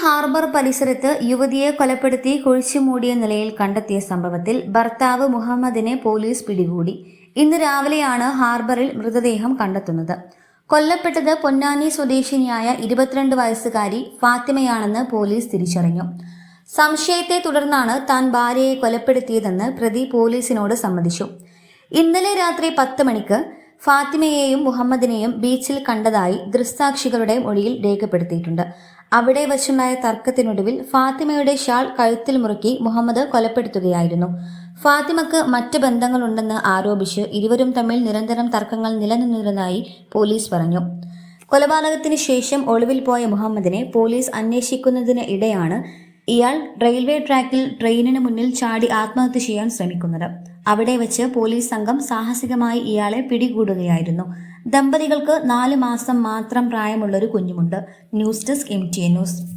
Harbour പരിസരത്ത് യുവതിയെ കൊലപ്പെടുത്തി കുഴിച്ചുമൂടിയ നിലയിൽ കണ്ടെത്തിയ സംഭവത്തിൽ ഭർത്താവ് മുഹമ്മദിനെ പോലീസ് പിടികൂടി. ഇന്ന് രാവിലെയാണ് ഹാർബറിൽ മൃതദേഹം കണ്ടെത്തുന്നത്. കൊല്ലപ്പെട്ടത് പൊന്നാനി സ്വദേശിനിയായ 22 വയസ്സുകാരി ഫാത്തിമയാണെന്ന് പോലീസ് തിരിച്ചറിഞ്ഞു. സംശയത്തെ തുടർന്നാണ് താൻ ഭാര്യയെ കൊലപ്പെടുത്തിയതെന്ന് പ്രതി പോലീസിനോട് സമ്മതിച്ചു. ഇന്നലെ രാത്രി 10 മണിക്ക് ഫാത്തിമയെയും മുഹമ്മദിനെയും ബീച്ചിൽ കണ്ടതായി ദൃക്സാക്ഷികളുടെ മൊഴിയിൽ രേഖപ്പെടുത്തിയിട്ടുണ്ട്. അവിടെ വച്ചുണ്ടായ തർക്കത്തിനൊടുവിൽ ഫാത്തിമയുടെ ഷാൾ കഴുത്തിൽ മുറുക്കി മുഹമ്മദ് കൊലപ്പെടുത്തുകയായിരുന്നു. ഫാത്തിമക്ക് മറ്റ് ബന്ധങ്ങളുണ്ടെന്ന് ആരോപിച്ച് ഇരുവരും തമ്മിൽ നിരന്തരം തർക്കങ്ങൾ നിലനിന്നിരുന്നതായി പോലീസ് പറഞ്ഞു. കൊലപാതകത്തിന് ശേഷം ഒളിവിൽ പോയ മുഹമ്മദിനെ പോലീസ് അന്വേഷിക്കുന്നതിന് ഇടെയാണ് ഇയാൾ റെയിൽവേ ട്രാക്കിൽ ട്രെയിനിന് മുന്നിൽ ചാടി ആത്മഹത്യ ചെയ്യാൻ ശ്രമിക്കുന്നത്. അവിടെ വെച്ച് പോലീസ് സംഘം സാഹസികമായി ഇയാളെ പിടികൂടുകയായിരുന്നു. ദമ്പതികൾക്ക് 4 മാസം മാത്രം പ്രായമുള്ളൊരു കുഞ്ഞുമുണ്ട്. News desk MTA news.